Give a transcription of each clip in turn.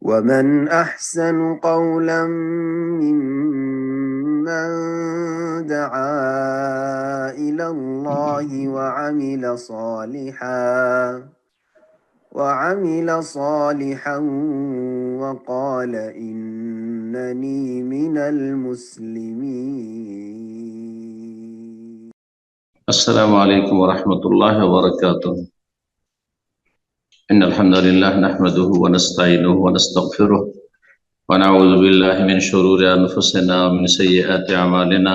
ومن أحسن قولا ممن دعا إلى الله وعمل صالحا وقال إنني من المسلمين. السلام عليكم ورحمة الله وبركاته. إن الحمد لله نحمده ونستعينه ونستغفره ونعوذ بالله من شرور أنفسنا ومن سيئات أعمالنا.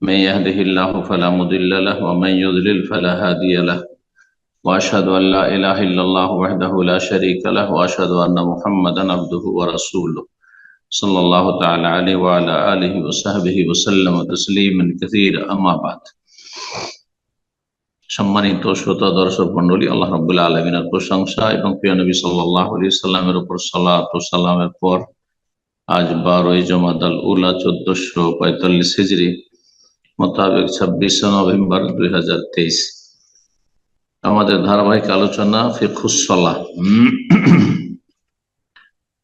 من يهده الله فلا مضل له ومن يضلل فلا هادي له، وأشهد أن لا إله إلا الله وحده لا شريك له، وأشهد أن محمدا عبده ورسوله صلى الله تعالى عليه وعلى آله وصحبه وسلم تسليما كثيرا. أما بعد। সম্মানিত শ্রোতা দর্শক মণ্ডলী, আল্লাহ রাব্বুল আলামিনের প্রশংসা এবং প্রিয় নবী সাল্লাল্লাহু আলাইহি সাল্লামের উপর সালাত ও সালামের পর আজ 12ই জমাদাল উলা 1445 হিজরি মোতাবেক 26 নভেম্বর 2023 আমাদের ধারাবাহিক আলোচনা ফিকহুস সালাহ,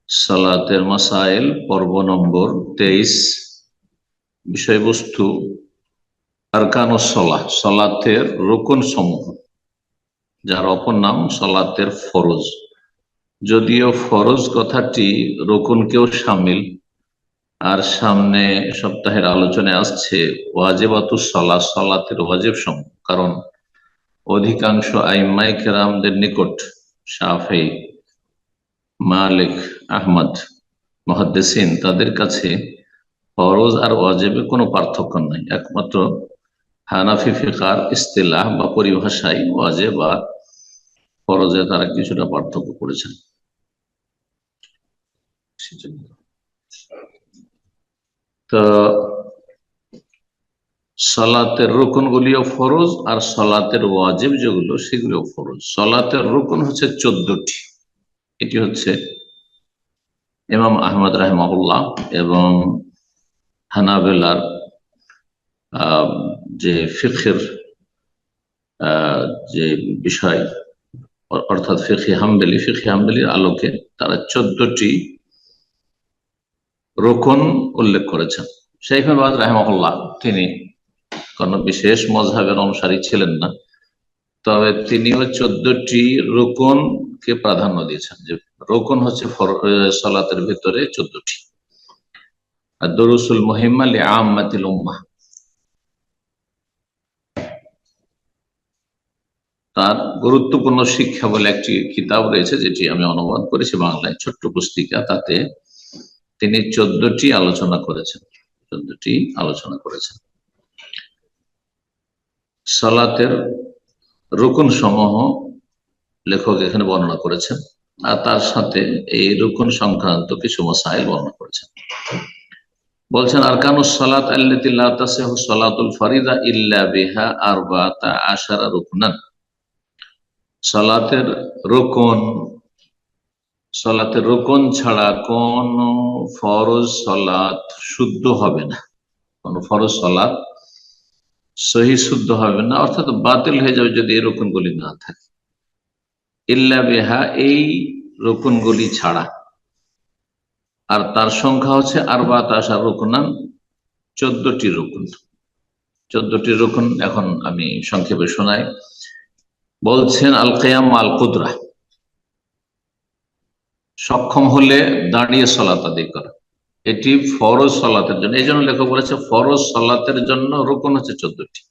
সালাতের মাসাইল, পর্ব নম্বর 23। বিষয়বস্তু আরকানুস সালাহ, সালাতের রুকন সমূহ, যার অপর নাম সালাতের ফরজ। যদিও ফরজ কথাটি রুকনকেও শামিল, আর সামনে সপ্তাহের আলোচনায় আসছে ওয়াজিবাতুস সালাহ, সালাতের ওয়াজিব সমূহ। কারণ অধিকাংশ আইম্মায়ে কেরামদের নিকট, শাফেঈ, মালিক, আহমদ, মুহাদ্দিসিন, তাদের কাছে ফরজ আর ওয়াজিবে কোনো পার্থক্য নাই। একমাত্র হানাফি ফিকহার ইস্তিলাহ বা পরিভাষায় ওয়াজিব আর ফরজে তারা কিছুটা পার্থক্য করেছেন। তো সালাতের রুকন গুলিও ফরজ আর সালাতের ওয়াজিব যেগুলো সেগুলিও ফরজ। সালাতের রুকন হচ্ছে 14টি। এটি হচ্ছে ইমাম আহমদ রাহিমাহুল্লাহ এবং হানাবেলার যে ফিকহের যে বিষয়, অর্থাৎ ফিকহে হাম্বলির আলোকে তারা 14টি রুকন উল্লেখ করেছেন। শাইখ বাজ রাহিমাহুল্লাহ তিনি কোন বিশেষ মযহাবের অনুসারী ছিলেন না, তবে তিনিও 14টি রুকনকে প্রাধান্য দিয়েছেন, যে রুকন হচ্ছে সালাতের ভিতরে 14টি। আর দুরুসুল মুহিম্মা লিআম্মাতিল উম্মাহ, তার গুরুত্বপূর্ণ শিক্ষা বলে একটি কিতাব রয়েছে, যেটি আমি অনুবাদ করেছি বাংলায়, ছোট্ট পুস্তিকা। তাতে তিনি 14টি আলোচনা করেছেন। সালাতের রুকন সমূহ লেখক এখানে বর্ণনা করেছেন, আর তার সাথে এই রুকন সংক্রান্ত কিছু মাসাইল বর্ণনা করেছেন। বলছেন, আরকানুস সালাত আল্লাতী লা তাসিহু সালাতুল ফারিদা ইল্লা বিহা আরবাআতা আশারা রুকনান। সালাতের রুকন ছাড়া কোন ফরজ সালাত শুদ্ধ হবে না, কোন ফরজ সালাত সহি শুদ্ধ হবে না, অর্থাৎ বাতিল হয়ে যাবে যদি এই রুকনগুলি না থাকে। ইল্লা বিহা, এই রুকনগুলি ছাড়া। আর তার সংখ্যা হচ্ছে আরবাআতা আশারা রুকনান, 14টি রুকন। 14টি রুকন এখন আমি সংক্ষেপে শোনাই। বলছেন, আল কিয়াম আল কুদরা, সক্ষম হলে দাঁড়িয়ে সালাত আদায় করা। এটি ফরজ সালাতের জন্য, এই জন্য লেখক বলেছে ফরজ সালাতের জন্য রুকন হচ্ছে 14টি।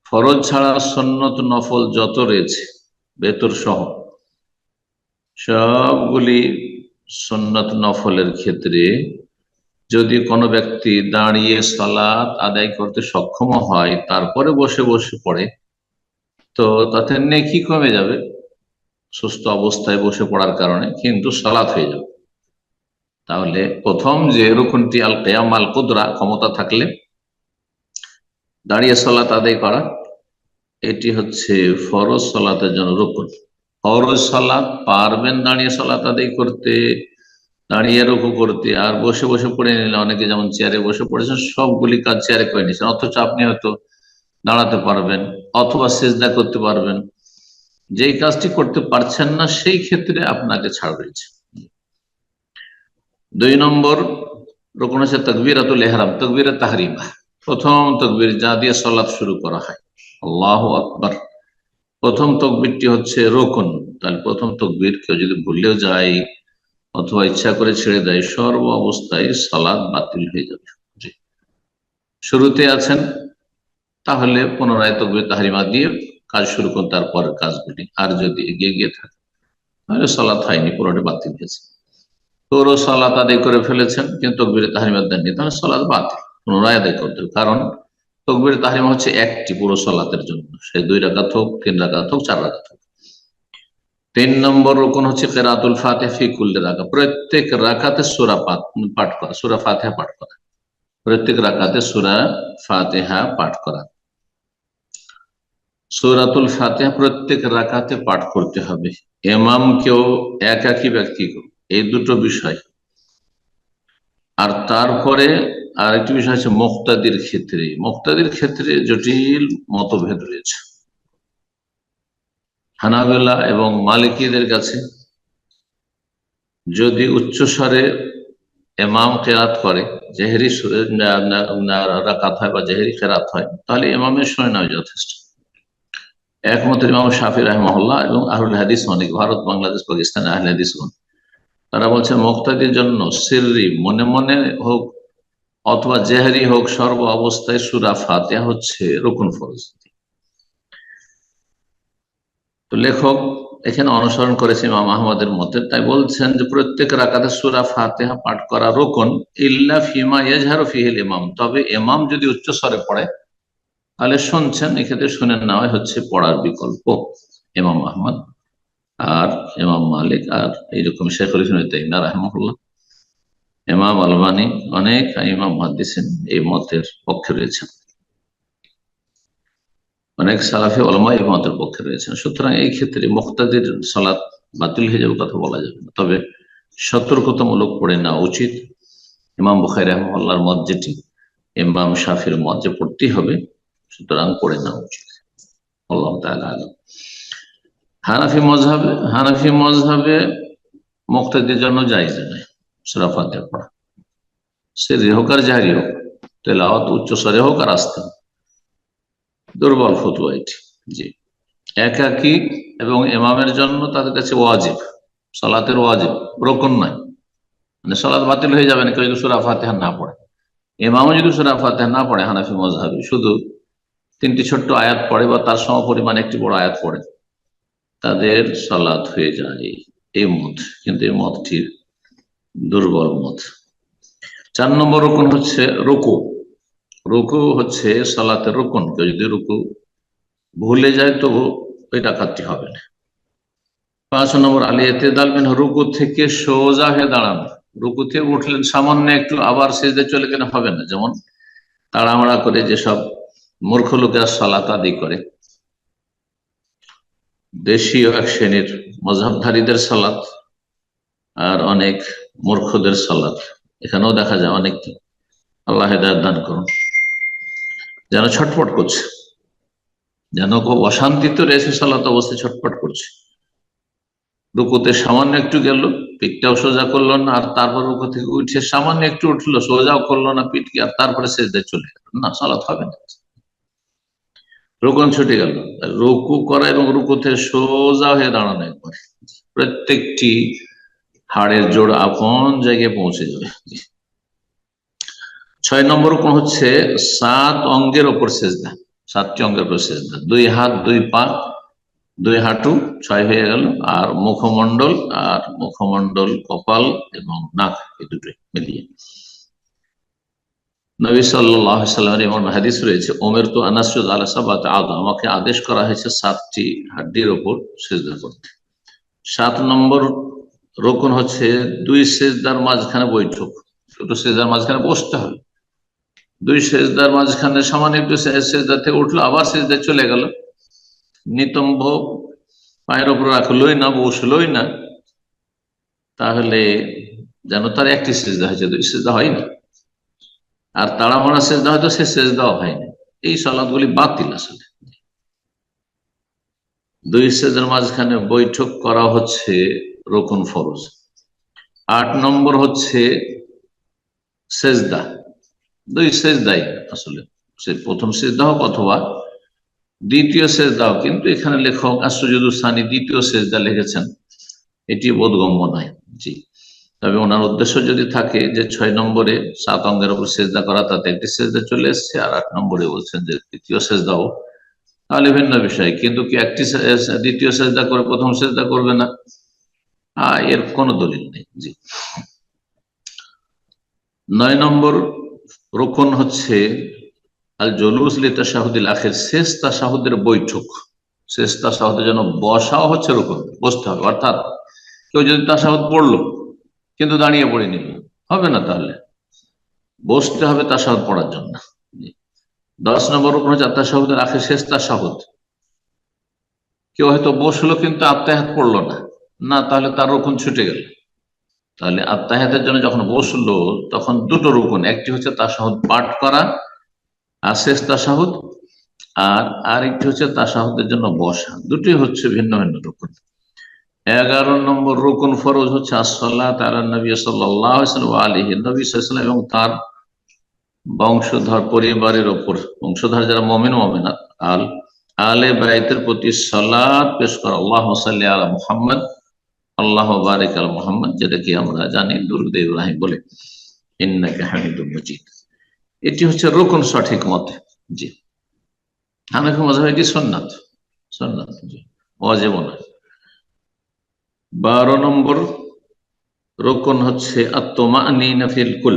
ফরজ ছাড়া সুন্নত নফল যত রয়েছে বেতর সহ, সবগুলি সুন্নত নফলের ক্ষেত্রে যদি কোনো ব্যক্তি দাঁড়িয়ে সালাত আদায় করতে সক্ষম হয়, তারপরে বসে পড়ে, তো তাতে নেকি কমে যাবে সুস্থ অবস্থায় বসে পড়ার কারণে, কিন্তু সালাত হয়ে যাবে। তাহলে প্রথম যে রুকনটি আল কিয়াম আল কুদরা, ক্ষমতা থাকলে দাঁড়িয়ে সালাত আদায় করা, এটি হচ্ছে ফরজ সালাতের জন্য রুকন। ফরজ সালাত পারবেন দাঁড়িয়ে সালাত আদায় করতে, দাঁড়িয়ে রুকু করতে, আর বসে পড়ে নিলে, অনেকে যেমন চেয়ারে বসে পড়েছেন, সবগুলি কাজ চেয়ারে করে নিয়েছেন, অথচ আপনি হয়তো দাঁড়াতে পারবেন অথবা সিজদা করতে পারবেন। যেই কাজটি করতে পারছেন না, সেই ক্ষেত্রে আপনাকে ছাড় রয়েছে। দুই নম্বর রুকন হচ্ছে তাকবীরাতুল ইহরাম, তাকবীরে তাহরিমা, প্রথম তাকবীর যা দিয়ে সালাত শুরু করা হয়, আল্লাহু আকবার। প্রথম তাকবীরটি হচ্ছে রুকন। তাহলে প্রথম তাকবীর কেউ যদি ভুলেও যায় অথবা ইচ্ছা করে ছেড়ে দেয়, সর্ব অবস্থায় সালাত বাতিল হয়ে যাবে। জি। শুরুতে আছেন, তাহলে পুনরায় তাকবীর তাহরিমা দিয়ে কাজ শুরু করুন, তারপরের কাজগুলি। আর যদি এগিয়ে গিয়ে থাকে তাহলে সালাত হয়নি, পুরোটা বাতিল হয়েছে। পুরো সালাত আদায় করে ফেলেছেন কিন্তু তাকবীরে তাহরিমা দেননি, তাহলে সালাত বাতিল, পুনরায় আদায় করতে হবে। কারণ তাকবীরে তাহরিমা হচ্ছে একটি পুরো সালাতের জন্য, সে 2 রাকাত হোক, 3 রাকাত হোক, 4 রাকাত হোক। 3 নম্বর রুকন হচ্ছে কিরাতুল ফাতিহা ফি কুল্লি রাকা, প্রত্যেক রাকাতে সূরা পাঠ করা, সূরা ফাতিহা পাঠ করা, প্রত্যেক রাকাতে সূরা ফাতিহা পাঠ করা। সূরাতুল ফাতিহা প্রত্যেক রাকাতে পাঠ করতে হবে, ইমামকেও একাকী ব্যক্তিকেও, এই দুটো বিষয়। আর তারপরে আরেকটি বিষয় আছে মুক্তাদির ক্ষেত্রে। মুক্তাদির ক্ষেত্রে জটিল মতভেদ রয়েছে। হানাবেলা এবং মালিকীদের কাছে যদি উচ্চস্বরে ইমাম কেরাত করে, জেহরি রাকাত হয় বা জেহরি কেরাত হয়, তাহলে ইমামের শুনে নেওয়া যথেষ্ট। একমত ইমাম শাফি রাহিমাহুল্লাহ এবং আহলুল হাদিস অনেক, ভারত, বাংলাদেশ, পাকিস্তান আহলে হাদিসগণ, তারা বলছেন মুক্তাদির জন্য সিররি, মনে মনে হোক অথবা জেহরি হোক, সর্ব অবস্থায় সূরা ফাতিহা হচ্ছে রুকুন ফরজ। তো লেখক এখানে অনুসরণ করেছে ইমাম আহমদের মতে, তাই বলছেন যে প্রত্যেক রাকাতে সূরা ফাতিহা পাঠ করা রুকুন, ইল্লা ফিমা ইয়াজহারু ফিহিল ইমাম, তবে ইমাম যদি উচ্চ স্বরে পড়ে তাহলে শুনছেন, এক্ষেত্রে শুনে নেওয়া হচ্ছে পড়ার বিকল্প। ইমাম আহমদ আর ইমাম মালিক আর এইরকম শেখুল ইসলাম ইবনে তাইমিয়া রাহিমাহুল্লাহ, ইমাম আলবানী, অনেক ইমাম মুহাদ্দিসিন এই মতের পক্ষে রয়েছেন, অনেক সালাফি উলামা এই মতের পক্ষে রয়েছেন। সুতরাং এই ক্ষেত্রে মুক্তাদির সালাত বাতিল হয়ে যাবে কথা বলা যাবে না, তবে সতর্কতামূলক পড়ে নেওয়া উচিত। ইমাম বুখারী রাহিমাহুল্লাহর মত যেটি, ইমাম শাফির মত যে পড়তেই হবে, সুতরাং পড়ে নেওয়া উচিত। আল্লাহু তাআলা আলাম। হানাফি মযহাবে মুক্তাদির জন্য জায়েজ নয় সূরা ফাতিহা পড়া, সিররি হোক আর জাহরি হোক, তেলাওয়াত উচ্চ স্বরে হোক আর আস্তে হোক। দুর্বল ফতোয়া এটি। জি। একাকী এবং ইমামের জন্য তাদের কাছে ওয়াজিব, সালাতের ওয়াজিব, রুকুন নয়। মানে সালাত বাতিল হয়ে যাবে না কেউ যদি সূরা ফাতিহা না পড়ে। ইমামও যদি সূরা ফাতিহা না পড়ে, হানাফি মযহাবে শুধু 3টি ছোট্ট আয়াত পড়ে বা তার সমপরিমাণ একটি বড় আয়াত পড়ে, তাদের সালাত হয়ে যায়, এই মত। কিন্তু এই মতটি দুর্বল মত। 4 নম্বর রুকুন হচ্ছে রুকু। রুকু হচ্ছে সালাতের রুকুন, কেউ যদি রুকু ভুলে যায় তো ওই রাকাতটি হবে না। 5 নম্বর আল ইতিদাল মিন, রুকু থেকে সোজা হয়ে দাঁড়ানো। রুকু থেকে উঠলেন সামান্য একটু, আবার সিজদায় চলে গেলে হবে না। যেমন তাড়াহুড়া করে যেসব মূর্খ লোকেরা সালাত আদায় করে, দেশীয় এক শ্রেণীর মযহাবধারীদের সালাত আর অনেক মূর্খদের সালাত, এখানেও দেখা যায় অনেককে, আল্লাহ হেদায়েত দান করুন, যেন ছটফট করছে, যেন খুব অশান্তিতে রয়েছে, সালাত অবস্থায় ছটফট করছে। রুকুতে সামান্য একটু গেল, পিঠটাও সোজা করলো না, আর তারপর রুকু থেকে উঠে সামান্য একটু উঠলো, সোজাও করলো না পিঠকে, আর তারপরে সিজদায় চলে গেল, না, সালাত হবে না। রুকুন ছুটে গেল। রুকু করা এবং রুকুতে সোজা হয়ে দাঁড়ানো একবার, প্রত্যেকটি হাড়ের জোড় আপন জায়গায় পৌঁছে যাবে। 6 নম্বর রুকুন হচ্ছে 7 অঙ্গের ওপর সিজদা, 7টি অঙ্গের উপর সিজদা, 2 হাত 2 পা 2 হাঁটু, 6 হয়ে গেল। আর মুখমণ্ডল, কপাল এবং নাক, এই দুটোই মিলিয়ে। নবী সাল্লাল্লাহু আলাইহি ওয়াসাল্লামের এমন হাদিস রয়েছে, উমিরতু আন আসজুদা আলা সাবআতি আযম, আমাকে আদেশ করা হয়েছে 7টি হাড্ডির উপর সিজদা করতে। 7 নম্বর রুকুন হচ্ছে 2 সিজদার মাঝখানে বৈঠক, দুটো সিজদার মাঝখানে বসতে হবে। 2 সিজদার মাঝখানে সামান্য একটু সিজদা থেকে উঠলো, আবার সিজদায় চলে গেল, নিতম্ব পায়ের উপর রাখলোই না, বসলোই না, তাহলে যেন তার একটি সিজদা হয়েছে, 2 সিজদা হয়নি। আর তাড়াহুড়া সিজদা হয়তো সে সিজদাও হয়নি, এই সালাতগুলি বাতিল। আসলে 2 সিজদার মাঝখানে বৈঠক করা হচ্ছে রুকুন ফরজ। 8 নম্বর হচ্ছে সেজদা। দুই সেজদাই আসলে, সে প্রথম সেজদা হোক অথবা দ্বিতীয় সেজদা হোক, কিন্তু এখানে লেখক আসুজুদুস সানি দ্বিতীয় সেজদা লিখেছেন, এটি বোধগম্য নয়। জি, তবে ওনার উদ্দেশ্য যদি থাকে যে 6 নম্বরে 7 অঙ্গের উপর সেজদা করা, তাতে একটি সেজদা চলে এসছে, আর 8 নম্বরে বলছেন যে তৃতীয় সেজদাও, তাহলে ভিন্ন বিষয়। কিন্তু কি একটি দ্বিতীয় সেজদা করে প্রথম সেজদা করবে না, এর কোনো দলিল নেই। জি। 9 নম্বর রুকন হচ্ছে আল জুলুস লিতাশাহুদিল আখির, শেষ তাশাহুদের বৈঠক। শেষ তাশাহুদের জন্য বসাও হচ্ছে রুকন, বসতে হবে। অর্থাৎ কেউ যদি তাশাহুদ পড়লো কিন্তু দাঁড়িয়ে পড়ে নিল, হবে না, তাহলে বসতে হবে তাশাহুদ পড়ার জন্য। 10 নম্বর রুকন হচ্ছে তাশাহুদের আখির, শেষ তাশাহুদ। কেউ হয়তো বসলো কিন্তু আত্তাহিয়াত পড়লো না, না তাহলে তার রুকন ছুটে গেল। তাহলে আত্তাহিয়াতের জন্য যখন বসলো তখন দুটো রুকন, একটি হচ্ছে তাশাহুদ পাঠ করা আর শেষ তাশাহুদ, আর আরেকটি হচ্ছে তাশাহুদের জন্য বসা, দুটি হচ্ছে ভিন্ন ভিন্ন রুকন। 11 নম্বর রুকন ফরজ হচ্ছে আসসালাত আলা নবী সাল্লাল্লাহু আলাইহি নবী সাল্লাল্লাহু আলাইহি এবং তার বংশধর পরিবারের ওপর, বংশধর যারা মুমিন মুমিনাত, আলে বাইতের প্রতি সালাত পেশ করা। আল্লাহুম্মা সাল্লি আলা মুহাম্মদ, আল্লাহু বারিক আলা মুহাম্মদ, যেটাকে আমরা জানি দুরূদ ইব্রাহিম বলে, ইন্নাকা হামিদুম মাজিদ। এটি হচ্ছে রুকন সঠিক মতে। জি, হানাফি মাযহাবে এটি সুন্নাত, সুন্নাত, জি, ওয়াজিব নয়। 12 নম্বর রুকন হচ্ছে আত-তুমানিনা ফিল কুল,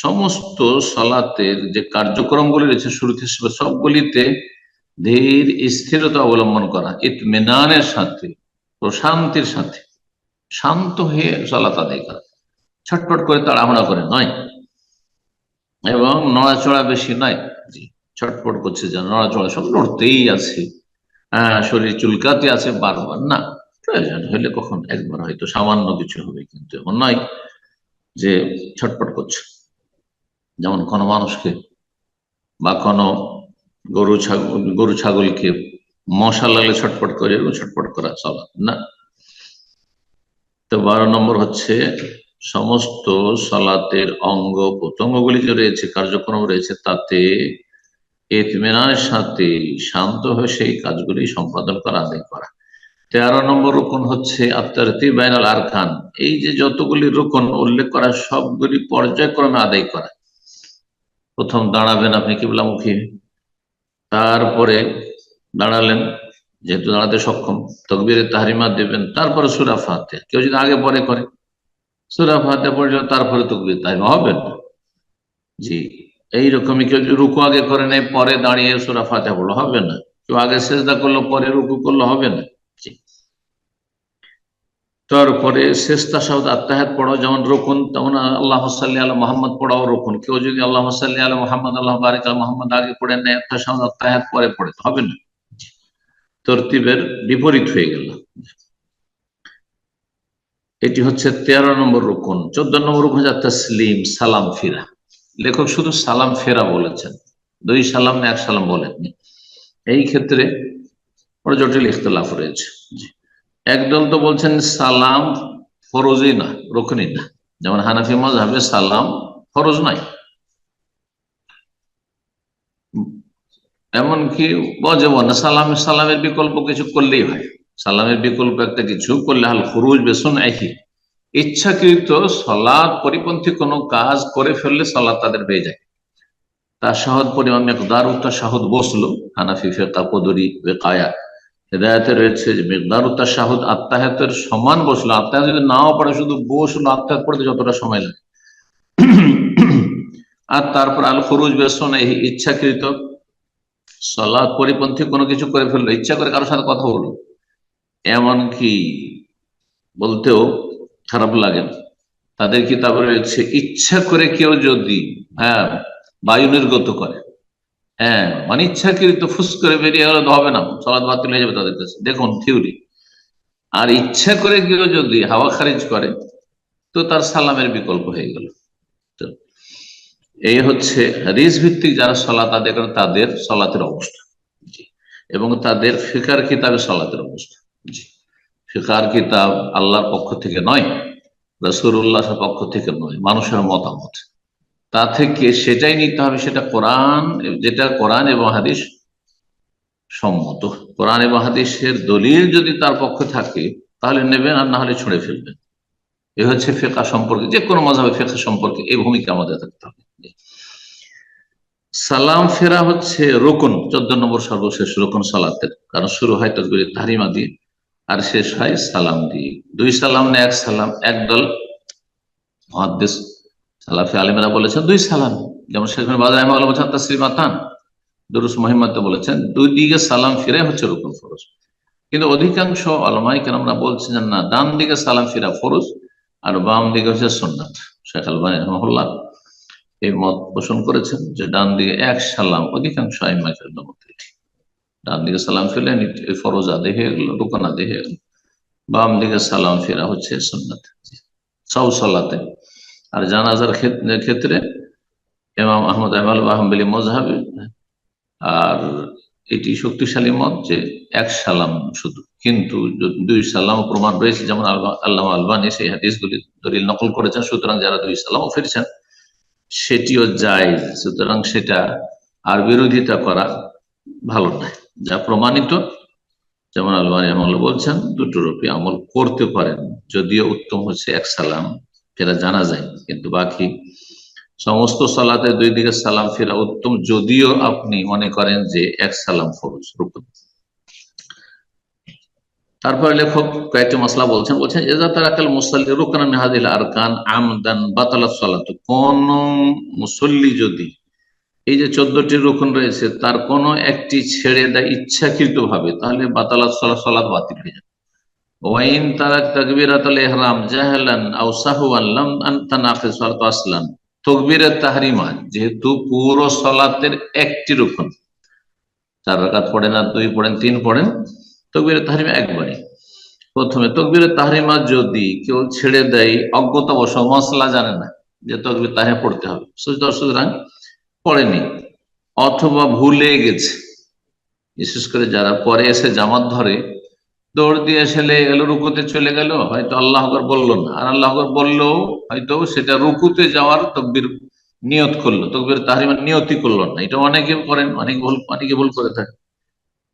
সমস্ত সালাতের যে কার্যক্রমগুলি রয়েছে শুরুতে সবগুলিতে ধীর স্থিরতা অবলম্বন করা, ইতমিনানের সাথে, প্রশান্তির সাথে, শান্ত হয়ে সালাত আদায় করা, ছটফট করে তাড়াহুড়া করে নয়, এবং নড়াচড়া বেশি নয়। জি, ছটফট করছে যেন, নড়াচড়া সব লড়তেই আছে, শরীর চুলকাতে আছে বারবার, না, প্রয়োজন হলে কখন একবার হয়তো সামান্য কিছু হবে, কিন্তু এমন নয় যে ছটফট করছে। যেমন কোনো মানুষকে বা কোনো গরু ছাগলকে মশা লাগলে ছটফট করে, ছটফট করা সালাত না। তো 12 নম্বর হচ্ছে সমস্ত সালাতের অঙ্গ প্রত্যঙ্গগুলি যে রয়েছে, কার্যক্রম রয়েছে, তাতে ইতমিনানের সাথে শান্ত হয়ে সেই কাজগুলি সম্পাদন করা, আদায় করা। 13 নম্বর রুকন হচ্ছে আত-তারতিব বাইনাল আরকান, এই যে যতগুলি রুকন উল্লেখ করা সবগুলি পর্যায়ক্রমে আদায় করা। প্রথম দাঁড়াবেন আপনি কিবলামুখী, তারপরে দাঁড়ালেন, যেহেতু দাঁড়াতে সক্ষম, তাকবীরে তাহরিমা দেবেন, তারপরে সূরা ফাতিহা। কেউ যদি আগে পরে করে, সূরা ফাতিহা পড়ে তারপরে তাকবীরে তাহরিমা, হবে না। জি, এইরকমই কেউ যদি রুকু আগে করে নেয় পরে দাঁড়িয়ে সূরা ফাতিহা পড়লো, হবে না। কেউ আগে সেজদা করলো পরে রুকু করলো, হবে না। জি, তারপরে শেষ তাশাহুদ আত্তাহিয়াত পড়াও যেমন রুকুন, তেমন আল্লাহুম্মা সাল্লি আলা মুহাম্মদ পড়াও রুকুন। কেউ যদি আল্লাহুম্মা সাল্লি আলা মুহাম্মদ, আল্লাহু বারিক আলা মুহাম্মদ আগে পড়ে নেয়, তাশাহুদ আত্তাহিয়াত পরে পড়ে, হবে না, তরতিবের বিপরীত হয়ে গেল। এটি হচ্ছে 13 নম্বর রুকুন। 14 নম্বর রুকুন হচ্ছে তাসলিম, সালাম ফেরা। লেখক শুধু সালাম ফেরা বলেছেন, 2 সালাম না 1 সালাম বলেননি। এই ক্ষেত্রে বড় জটিল ইখতিলাফ রয়েছে। একদল তো বলছেন সালাম ফরজই না, রুকনই না, যেমন হানাফি মাযহাবে সালাম ফরজ নাই, এমনকি ওয়াজিব না। সালামের বিকল্প কিছু করলেই হয়, সালামের বিকল্প একটা কিছু করলে, হাল খুরুজ বিসুনইহি, ইচ্ছাকৃত সালাত পরিপন্থী কোনো কাজ করে ফেললে সালাত তাদের হয়ে যায়। তাশাহুদ পরিমাণ মিকদার তাশাহুদ বসলো, হানাফি ফিকহ কদরি ওয়াকায়া হেদায়েতে রয়েছে যে মিকদার তাশাহুদ আত্তাহিয়াতের সমান বসলো। আত্তাহিয়াত যদি নাও পড়ে, শুধু বসলো, আত্তাহিয়াত পড়তে যতটা সময় লাগে। আর তারপর আল খুরুজ বিসুনইহি, ইচ্ছাকৃত সালাত পরিপন্থী কোনো কিছু করে ফেললো, ইচ্ছা করে কারোর সাথে কথা বললো, এমনকি বলতেও খারাপ লাগে না, তাদের কিতাবে রয়েছে ইচ্ছা করে কেউ যদি বায়ু নির্গত করে, মানে ইচ্ছাকৃত ফুস করে বেরিয়ে গেলে তো হবে না, সালাত বাতিল হয়ে যাবে তাদের কাছে, দেখুন থিওরি। আর ইচ্ছা করে কেউ যদি হাওয়া খারিজ করে তো তার সালামের বিকল্প হয়ে গেল। তো এই হচ্ছে হাদিস ভিত্তিক যারা সালাত আদায় করেন তাদের সালাতের অবস্থা। জি, এবং তাদের ফিকার কিতাবে সালাতের অবস্থা। জি, ফিকার কিতাব আল্লাহর পক্ষ থেকে নয়, রাসূলুল্লাহর পক্ষ থেকে নয়, মানুষের মতামত। তা থেকে সেটাই নিতে হবে, সেটা কোরআন, যেটা কোরআন এবং হাদিস সম্মত। কোরআন এবং হাদিসের দলিল যদি তার পক্ষে থাকে তাহলে নেবেন, আর না হলে ছুঁড়ে ফেলবেন। এ হচ্ছে ফিকহ সম্পর্কে, যে কোনো মাযহাবে ফিকহ সম্পর্কে এই ভূমিকা আমাদের থাকতে হবে। সালাম ফেরা হচ্ছে রুকন, 14 নম্বর সর্বশেষ রুকন সালাতের, কারণ শুরু হয় তাকবীরে তাহরিমা দিয়ে আর শেষ হয় সালাম দিয়ে। দুই সালাম না এক সালাম? একদল মুহাদ্দিস সালাফি আলেমেরা বলেছেন দুই সালাম, যেমন শেখ বাজার রাহিমাহুল্লাহ বলেছেন তাসলিমাতান, দুরুস মুহিম্মাতে বলেছেন দুই দিকে সালাম ফিরে হচ্ছে রুকন ফরজ। কিন্তু অধিকাংশ উলামায়ে কেরামরা বলছেন না, ডান দিকে সালাম ফিরা ফরজ আর বাম দিকে হচ্ছে সুন্নাত। শেখ আলবানী রাহিমাহুল্লাহ এই মত পোষণ করেছেন যে ডান দিকে এক সালাম, অধিকাংশ আইম্মায়ে কেরামের মতে ডান দিকে সালাম ফিরলে ফরজ আদায় হয়ে গেল, রুকন আদায় হয়ে গেল। বাম দিকে সালাম ফেরা হচ্ছে সুন্নাত সব সালাতে। আর জানাজার ক্ষেত্রে ইমাম আহমদ হাম্বলী মাযহাবে, আর এটি শক্তিশালী মত যে এক সালাম শুধু, কিন্তু দুই সালাম প্রমাণ রয়েছে, যেমন আল্লামা আলবানী সেই হাদিসগুলি দলিল নকল করেছেন। সুতরাং যারা দুই সালামও ফিরছেন সেটিও জায়েজ, সুতরাং সেটা আর বিরোধিতা করা ভালো নয়। যা প্রমাণিত, যেমন আলবানী আমল বলছেন দুটোর উপরে আমল করতে পারেন, যদিও উত্তম হচ্ছে এক সালাম ফেরা জানা যায়, কিন্তু বাকি সমস্ত সালাতে দুই দিকে সালাম ফেরা উত্তম, যদিও আপনি মনে করেন যে এক সালাম ফরজ রুকন। তারপরে লেখক কয়েকটি মসলা বলছেন এজা তারাকাল মুসাল্লি রুকনান মিন হাযিহিল আরকান আমদান বাতালাত সালাতু, কোন মুসল্লি যদি এই যে 14টি রুকন রয়েছে তার কোনো একটি ছেড়ে দেয় ইচ্ছাকৃত ভাবে, তাহলে বাতালাত সালাত বাতিল হয়ে যাবে। ওয়াইন তারাক তাকবীরাতুল ইহরাম জাহলান আও সাহওয়ান লাম তানাকিস সালাতু আসলান, তাকবীরাত তাহরিমা যেহেতু পুরো সালাতের একটি রুকন, 4 রাকাত পড়েন আর 2 পড়েন 3 পড়েন, তাকবীরাত তাহরিমা একবারই। প্রথমে তাকবীরাত তাহরিমা যদি কেউ ছেড়ে দেয় অজ্ঞতাবশ, মসলা জানে না যে তাকবীর তাহরিমা পড়তে হবে, সুতরাং পড়েনি, অথবা ভুলে গেছে, বিশেষ করে যারা পরে এসে জামাত ধরে দৌড় দিয়ে এসে গেল রুকুতে চলে গেল, হয়তো আল্লাহ আকবার বললো না, আর আল্লাহ আকবার বললেও হয়তো সেটা রুকুতে যাওয়ার তাকবীর নিয়ত করলো, তাকবীর তাহরিমার নিয়তই করলো না। এটা অনেকে করেন, অনেকে ভুল করে থাকে।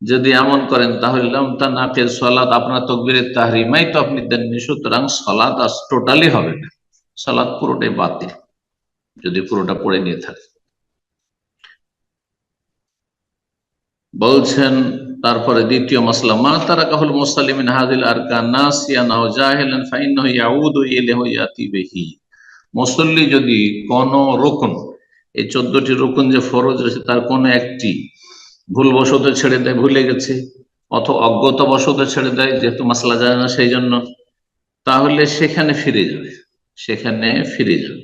যদি এমন করেন তাহলে তানাকিস সালাত, আপনার তাকবীরের তাহরিমাই তো আপনি দেননি, সুতরাং সালাত টোটালি হবে না, সালাত পুরোটাই বাতিল যদি পুরোটা পড়ে নিয়ে থাকে। বলছেন তারপরে দ্বিতীয় মাসলা, মা তারাকাহুল মুসাল্লি মিন হাযিল আরকান নাসিয়ান আও জাহিলান ফাইন্নাহু ইয়াউদু ইলাইহি ইয়াতি বিহি, মুসল্লি যদি কোন রুকন, এই 14টি রুকন যে ফরজ রয়েছে তার কোন একটি ভুলবশত ছেড়ে দেয়, ভুলে গেছে, অথবা অজ্ঞতাবশত ছেড়ে দেয় যেহেতু মাসলা জানে না সেই জন্য, তাহলে সেখানে ফিরে যাবে,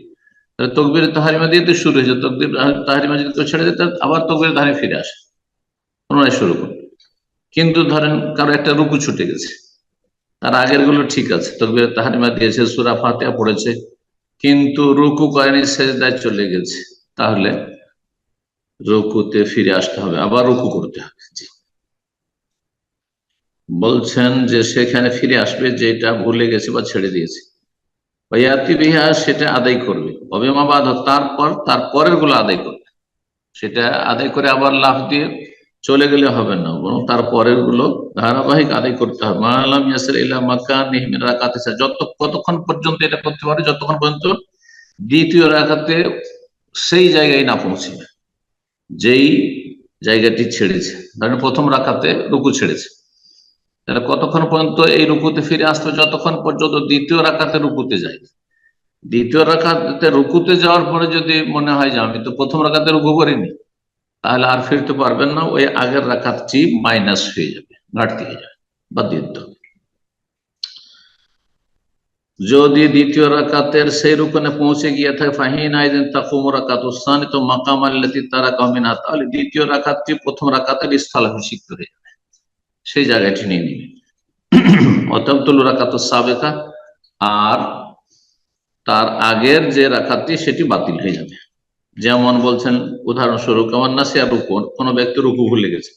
তাহলে তাকবীর তাহরিমা দিয়ে তো শুরু হয়েছে, তাকবীর তাহরিমা যদি কেউ ছেড়ে দেয় আবার তাকবীর তাহরিমা ফিরে আসে, পুনরায় শুরু করুন। কিন্তু ধরেন কারো একটা রুকু ছুটে গেছে, তার আগের গুলো ঠিক আছে, তাকবীর তাহরিমা দিয়েছে, সূরা ফাতিহা পড়েছে, কিন্তু রুকু করেনি, সেজদায় চলে গেছে, তাহলে রুকুতে ফিরে আসতে হবে, আবার রুকু করতে হবে। বলছেন যে সেখানে ফিরে আসবে যেটা ভুলে গেছে বা ছেড়ে দিয়েছে, ইয়াতি বিহা সেটা আদায় করবে, অবিমাবাদ তারপরের গুলো আদায় করবে, সেটা আদায় করে আবার লাফ দিয়ে চলে গেলে হবে না, বরং তারপরের গুলো ধারাবাহিক আদায় করতে হবে। মালাম ইয়াসির ইলা মাকানিহি মিন রাকাতিস, কতক্ষণ পর্যন্ত এটা করতে পারে, যতক্ষণ পর্যন্ত দ্বিতীয় রাকাতে সেই জায়গায় না পৌঁছে, যেই জায়গাটি ছেড়েছে। ধরেন প্রথম রাকাতে রুকু ছেড়েছে, তাহলে কতক্ষণ পর্যন্ত এই রুকুতে ফিরে আসতে, যতক্ষণ পর্যন্ত দ্বিতীয় রাকাতে রুকুতে যায়। দ্বিতীয় রাকাতে রুকুতে যাওয়ার পরে যদি মনে হয় যে আমি তো প্রথম রাকাতে রুকু করিনি, তাহলে আর ফিরতে পারবেন না, ওই আগের রাকাতটি মাইনাস হয়ে যাবে, ঘাটতি হয়ে যাবে, বাদ দিয়ে দিতে হবে। যদি দ্বিতীয় রাকাতের সেই রুকনে পৌঁছে গিয়ে থাকে ফাহিন আইদিন তাকুমু রাকাতুস সানি, তো মাকাম আল্লাতী তারাকাহু মিনহা, তাহলে দ্বিতীয় রাকাতটি প্রথম রাকাতের স্থলাভিষিক্ত হয়ে যাবে, সেই জায়গাটি নিয়ে নিবে। অতবতুল রাকাতুস সাবেকা, আর তার আগের যে রাকাতটি সেটি বাতিল হয়ে যাবে। যেমন বলছেন উদাহরণস্বরূপ, কেমন নাসিয়া রুকু, কোন ব্যক্তি রুকু ভুলে গেছে,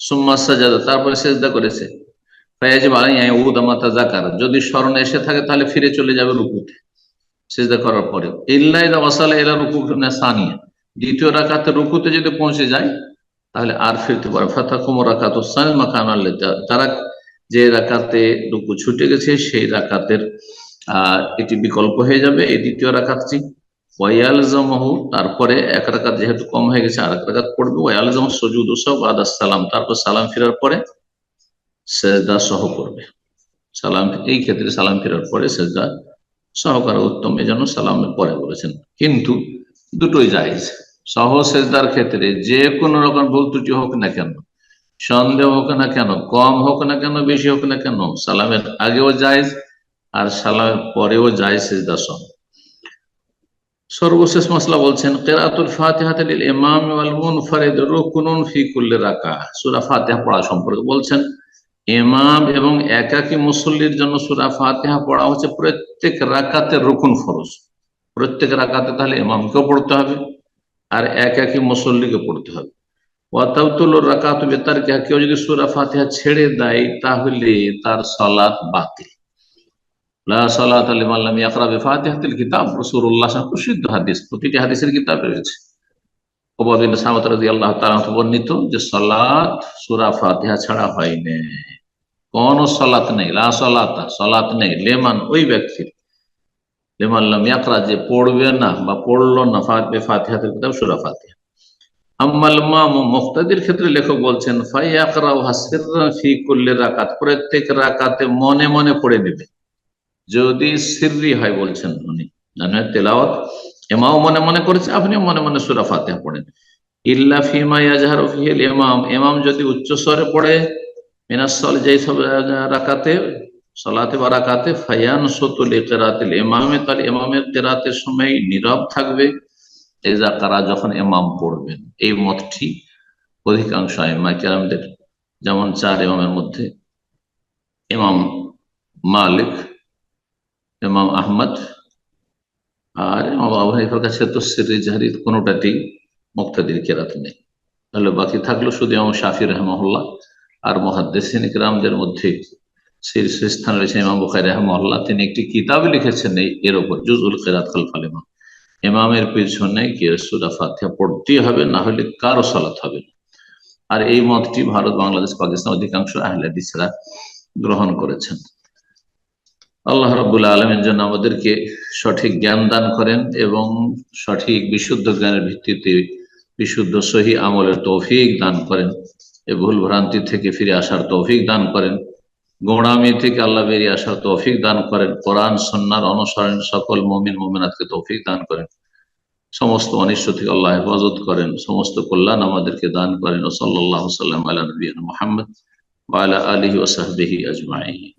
সুম্মা সাজাদা তারপরে সিজদা করেছে, ফায়াজিব আলাইহি আন ইয়াউদা মা তাযাক্কারা, যদি স্মরণে এসে থাকে তাহলে ফিরে চলে যাবে রুকুতে, সিজদা করার পরে, ইল্লা ইযা ওয়াসালা ইলা রুকু সানিয়া, দ্বিতীয় রাকাতে রুকুতে যদি পৌঁছে যায় তাহলে আর ফিরতে পারে। ফাতাকুম রাকাতুস সানি মাকান আল্লাহ, তারা যে রাকাতে রুকু ছুটে গেছে সেই রাকাতের এটি বিকল্প হয়ে যাবে এই দ্বিতীয় রাকাতটি। ওয়াইয়ালজামহু, তারপরে এক রাকাত যেহেতু কম হয়ে গেছে আর এক রাকাত পড়বে। ওয়াইয়ালজামহু সুজুদু সহ বাদা সালাম, তারপর সালাম ফেরার পরে সেজদা সহ করবে। সালাম, এই ক্ষেত্রে সালাম ফেরার পরে সেজদা সহকারে উত্তম, এজন্য সালামের পরে বলেছেন। কিন্তু দুটোই জায়েজ। সহ সেজদার ক্ষেত্রে যে কোনো রকম ভুল ত্রুটি হোক না কেন, সন্দেহ হোক না কেন, কম হোক না কেন, বেশি হোক না কেন, সালামের আগেও জায়েজ আর সালামের পরেও জায়েজ সেজদা সহ। সর্বশেষ মসলা বলছেন কিরাআতুল ফাতিহাতি লিল ইমাম ওয়াল মুনফারিদ রুকনুন ফি কুল্লি রাকাহ। সূরা ফাতিহা পড়া সম্পর্কে বলছেন, ইমাম এবং একাকী মুসল্লির জন্য সূরা ফাতিহা পড়া হচ্ছে প্রত্যেক রাকাতের রুকুন, ফরজ। প্রত্যেক রাকাতে তাহলে ইমামকেও পড়তে হবে আর একাকী মুসল্লিকে পড়তে হবে। ওয়াতাবতুলুর রাকাতু বিতারকিহা, কেউ যদি সূরা ফাতিহা ছেড়ে দেয় তাহলে তার সালাত বাতিল। লা সালাতা লিমান লাম ইয়াকরা বিফাতিহাতিল কিতাব, রাসূলুল্লাহ সাল্লাল্লাহু আলাইহি ওয়াসাল্লাম প্রসিদ্ধ হাদিস, প্রতিটি হাদিসের কিতাবে রয়েছে। ওবাদ বিন সামাত রাদিয়াল্লাহু তাআলা বর্ণিত যে সালাত সূরা ফাতিহা ছাড়া হয় না, কোন সালাত নেই। লা সালাতা, সালাত নেই, লিমান ওই ব্যক্তির, লিমান লাম ইয়াকরা যে পড়বে না বা পড়লো না বিফাতিহাতিল কিতাব সূরা ফাতিহা। আম্মাল মামুম, মুক্তাদির ক্ষেত্রে লেখক বলছেন ফায়াকরাউহা সিররান ফি কুল্লি রাকাত, প্রত্যেক রাকাতে মনে মনে পড়ে নেবে। যদি সিররি হয় বলছেন উনি, মানে তেলাওয়াত ইমাম মনে মনে করেছে, আপনিও মনে মনে সূরা ফাতিহা পড়েন। ইল্লা ফিমা ইয়াজহারু ফিহিল ইমাম, ইমাম যদি উচ্চ স্বরে পড়ে মিনাস সালাত, যেই সব রাকাতে সালাতে বা রাকাতে, ফায়ানসুতু লিকিরাতিল ইমামে, তাহলে ইমামের কিরাতের সময় নীরব থাকবে। ইজা কারা, যখন ইমাম পড়বেন। এই মতটি অধিকাংশ আইম্মা কেরামদের, যেমন চার ইমামের মধ্যে ইমাম মালিক, ইমাম আহমদ আর ইমাম আবু হানিফার কাছে তো সিররি জাহরি কোনোটাতেই মুক্তাদির কেরাত নেই। তাহলে বাকি থাকলো শুধু ইমাম শাফি রাহিমাহুল্লাহ আর মুহাদ্দিসিন কিরামদের মধ্যে শীর্ষস্থান রয়েছে ইমাম বুখারী রাহিমাহুল্লাহ। তিনি একটি কিতাব লিখেছেন এর উপর, জুজউল কিরাত খালফাল ইমাম। ইমামের পিছনে গিয়ে সূরা ফাতিহা পড়তেই হবে, না হলে কারো সালাত হবে না। আর এই মতটি ভারত, বাংলাদেশ, পাকিস্তান অধিকাংশ আহলে হাদিসরা গ্রহণ করেছেন। আল্লাহ রাব্বুল আলামিন যেন আমাদেরকে সঠিক জ্ঞান দান করেন এবং সঠিক বিশুদ্ধ জ্ঞানের ভিত্তিতে বিশুদ্ধ সহি আমলের তৌফিক দান করেন, এ ভুল ভ্রান্তি থেকে ফিরে আসার তৌফিক দান করেন, গোঁড়ামি থেকে আল্লাহ বেরিয়ে আসার তৌফিক দান করেন, কোরআন সুন্নাহর অনুসরণ সকল মুমিন মুমিনাতকে তৌফিক দান করেন, সমস্ত অনিষ্ট থেকে আল্লাহ হেফাজত করেন, সমস্ত কল্যাণ আমাদেরকে দান করেন। ও সাল্লাল্লাহু সাল্লাম আলা নবিয়িনা মুহাম্মদ ওয়া আলা আলিহি ওয়া সাহবিহি আজমাইন।